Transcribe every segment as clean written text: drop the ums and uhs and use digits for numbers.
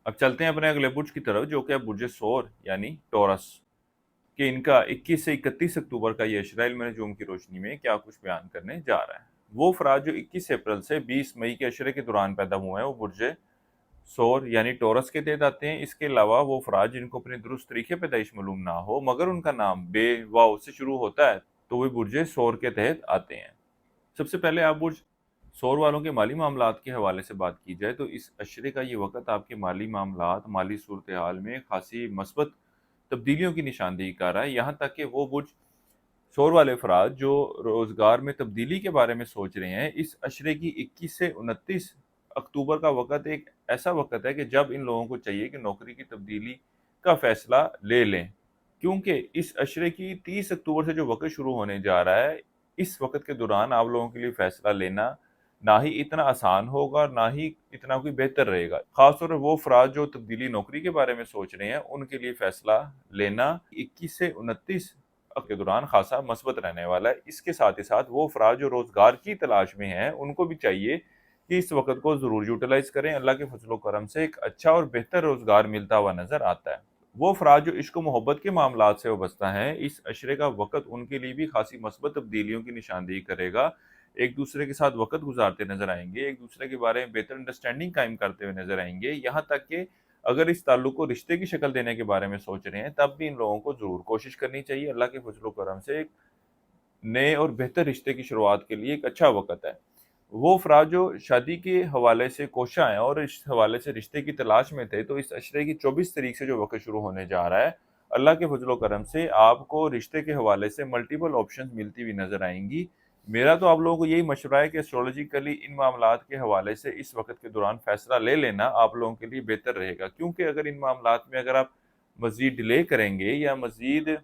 अब चलते हैं अपने अगले बुर्ज की तरफ, जो कि है बुर्ज सौर यानी टॉरस। कि इनका 21 से 31 अक्टूबर का ये इशरा इल्म नजूम की रोशनी में क्या कुछ बयान करने जा रहा है। वो अफराद जो 21 अप्रैल से 20 मई के अशरे के दौरान पैदा हुए हैं, वो बुर्ज सौर यानी टॉरस के तहत आते हैं। इसके अलावा वो अफराद जिनको अपने दुरुस्त तरीके पैदाइश मालूम ना हो, मगर उनका नाम बे वाव से शुरू होता है, तो वे बुर्ज सौर के तहत आते हैं। सबसे पहले आप बुर्ज सौर वालों के माली मामलात के हवाले से बात की जाए, तो इस अशरे का ये वक़्त आपके माली मामलात, माली सूरत हाल में खासी मस्बत तब्दीलियों की निशानदेही कर रहा है। यहाँ तक कि वो बुर्ज सौर वाले अफराद जो रोज़गार में तब्दीली के बारे में सोच रहे हैं, इस अशरे की 21 से 29 अक्टूबर का वक़्त एक ऐसा वक़्त है कि जब इन लोगों को चाहिए कि नौकरी की तब्दीली का फ़ैसला ले लें। क्योंकि इस अशरे की 30 अक्टूबर से जो वक़्त शुरू होने जा रहा है, इस वक़्त के दौरान आप लोगों के लिए फ़ैसला लेना ना ही इतना आसान होगा और ना ही इतना कोई बेहतर रहेगा। ख़ास तौर पर वो अफराद जो तब्दीली नौकरी के बारे में सोच रहे हैं, उनके लिए फ़ैसला लेना 21 से 29 के दौरान खासा मस्बत रहने वाला है। इसके साथ ही साथ वो अफराद जो रोज़गार की तलाश में हैं, उनको भी चाहिए कि इस वक़्त को ज़रूर यूटिलाइज़ करें। अल्लाह के फ़ज़ल व करम से एक अच्छा और बेहतर रोज़गार मिलता हुआ नज़र आता है। वो अफराद जो इश्क व मोहब्बत के मामलात से वाबस्ता हैं, इस अशरे का वक़्त उनके लिए भी खासी मस्बत तब्दीलियों की निशानदेही करेगा। एक दूसरे के साथ वक़्त गुज़ारते नज़र आएँगे, एक दूसरे के बारे में बेहतर अंडरस्टैंडिंग कायम करते हुए नज़र आएँगे। यहाँ तक कि अगर इस ताल्लुक को रिश्ते की शक्ल देने के बारे में सोच रहे हैं, तब भी इन लोगों को ज़रूर कोशिश करनी चाहिए। अल्लाह के फ़ज़ल व करम से एक नए और बेहतर रिश्ते की शुरुआत के लिए एक अच्छा वक़्त है। वो अफराद जो शादी के हवाले से कोशा हैं और इस हवाले से रिश्ते की तलाश में थे, तो इस अशरे की 24 तारीख से जो वक़्त शुरू होने जा रहा है, अल्लाह के फ़ज़ल व करम से आपको रिश्ते के हवाले से मल्टीपल ऑप्शंस मिलती हुई नज़र आएँगी। मेरा तो आप लोगों को यही मशवरा है कि एस्ट्रोलॉजिकली इन मामलात के हवाले से इस वक़्त के दौरान फ़ैसला ले लेना आप लोगों के लिए बेहतर रहेगा। क्योंकि अगर इन मामलात में अगर आप मज़ीद डिले करेंगे या मज़ीद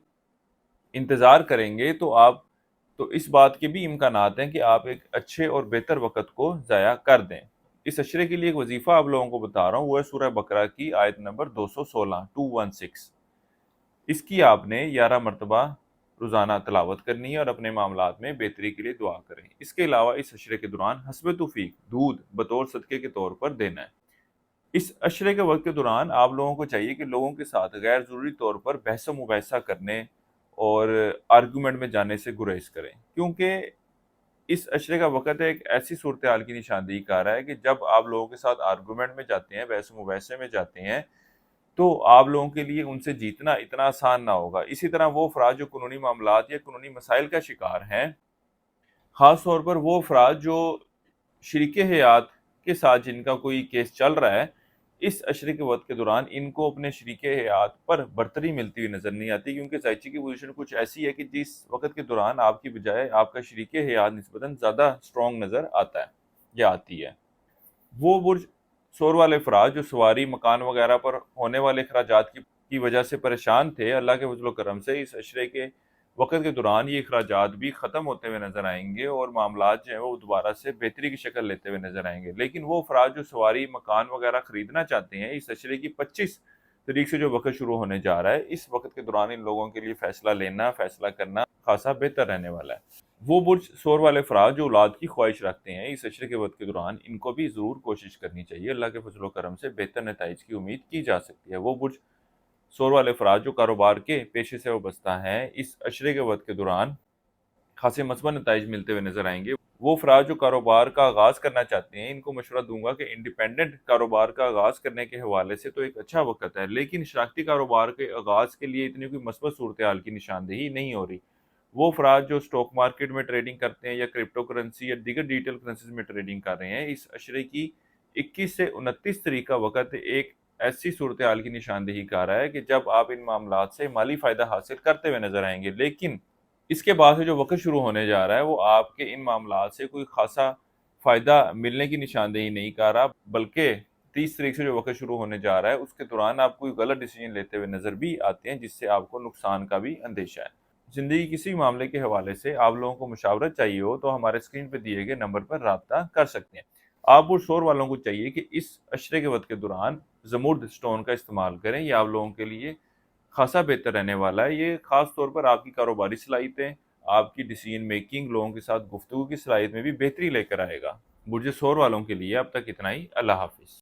इंतज़ार करेंगे, तो इस बात के भी इम्कानात हैं कि आप एक अच्छे और बेहतर वक़्त को ज़ाया कर दें। इस अशरे के लिए एक वज़ीफ़ा आप लोगों को बता रहा हूँ, वो है सूरह बकरा की आयत नंबर 216 216। इसकी आपने 11 मरतबा रोज़ाना तिलावत करनी है और अपने मामलात में बेहतरी के लिए दुआ करें। इसके अलावा इस अशरे के दौरान हस्ब तौफ़ीक दूध बतौर सदक़े के तौर पर देना है। इस अशरे के वक़्त के दौरान आप लोगों को चाहिए कि लोगों के साथ गैर ज़रूरी तौर पर बहस-ओ-मुबाहिसा करने और आर्गुमेंट में जाने से गुरेज़ करें। क्योंकि इस अशरे का वक़्त एक ऐसी सूरत-ए-हाल की निशानदेही कर रहा है कि जब आप लोगों के साथ आर्गुमेंट में जाते हैं, बहस-ओ-मुबाहिसे में जाते हैं, तो आप लोगों के लिए उनसे जीतना इतना आसान ना होगा। इसी तरह वो अफराद जो कानूनी मामलात या कानूनी मसाइल का शिकार हैं, ख़ास तौर पर वो अफराद जो शरीके हयात के साथ जिनका कोई केस चल रहा है, इस अशरे के वक़्त के दौरान इनको अपने शरीके हयात पर बरतरी मिलती हुई नज़र नहीं आती। क्योंकि ज़ायची की पोज़ीशन कुछ ऐसी है कि जिस वक़्त के दौरान आपकी बजाय आपका शरीके हयात निस्बतन ज़्यादा स्ट्रॉन्ग नज़र आता है या आती है। वो बुर्ज शोर वाले अफ़राद जो सवारी, मकान वगैरह पर होने वाले अखराजात की वजह से परेशान थे, अल्लाह के फ़ज़ल व करम से इस अशरे के वक़्त के दौरान ये अखराजात भी ख़त्म होते हुए नज़र आएँगे और मामलात जो हैं वो दोबारा से बेहतरी की शक्ल लेते हुए नज़र आएँगे। लेकिन वो अफ़राद जो सवारी, मकान वगैरह खरीदना चाहते हैं, इस अशरे की 25 तारीख से जो वक़्त शुरू होने जा रहा है, इस वक़्त के दौरान इन लोगों के लिए फ़ैसला लेना, फ़ैसला करना ख़ासा बेहतर रहने वाला है। वो बुर्ज सौर वाले अफराद जो औलाद की ख्वाहिश रखते हैं, इस अशरे के वक़्त के दौरान इनको भी ज़रूर कोशिश करनी चाहिए। अल्लाह के फ़ज़ल व करम से बेहतर नताइज की उम्मीद की जा सकती है। वो बुर्ज सौर वाले अफराद जो कारोबार के पेशे से वाबस्ता हैं, इस अशरे के वक़्त के दौरान खासे मसबत नताइज मिलते हुए नज़र आएँगे। वो अफराद जो कारोबार का आगाज़ करना चाहते हैं, इनको मशवरा दूँगा कि इंडिपेंडेंट कारोबार का आगाज़ करने के हवाले से तो एक अच्छा वक़्त है, लेकिन शराकती कारोबार के आगाज़ के लिए इतनी कोई मस्बत सूरत-ए-हाल की निशानदेही नहीं हो रही। वो अफराद जो स्टॉक मार्केट में ट्रेडिंग करते हैं या क्रिप्टो करेंसी या दीगर डिजिटल करेंसीज़ में ट्रेडिंग कर रहे हैं, इस अशरे की 21 से 29 तारीख का वक़्त एक ऐसी सूरत-ए-हाल की निशानदेही कर रहा है कि जब आप इन मामलात से माली फ़ायदा हासिल करते हुए नज़र आएँगे। लेकिन इसके बाद से जो वक़्त शुरू होने जा रहा है, वो आपके इन मामलात से कोई ख़ासा फ़ायदा मिलने की निशानदेही नहीं कर रहा, बल्कि 30 तारीख से जो वक़्त शुरू होने जा रहा है, उसके दौरान आप कोई गलत डिसीज़न लेते हुए नज़र भी आते हैं, जिससे आपको नुकसान का भी अंदेशा है। ज़िंदगी के किसी भी मामले के हवाले से आप लोगों को मशावरत चाहिए हो, तो हमारे स्क्रीन पे दिए गए नंबर पर राब्ता कर सकते हैं। आप और शोर वालों को चाहिए कि इस अशरे के वक़्त के दौरान ज़मुर्द स्टोन का इस्तेमाल करें, ये आप लोगों के लिए खासा बेहतर रहने वाला है। ये ख़ास तौर पर आपकी कारोबारी सलाहियतें, आपकी डिसीजन मेकिंग, लोगों के साथ गुफ्तगू की सलाहियत में भी बेहतरी लेकर आएगा। बुर्ज सौर वालों के लिए अब तक इतना ही। अल्लाह हाफ़िज़।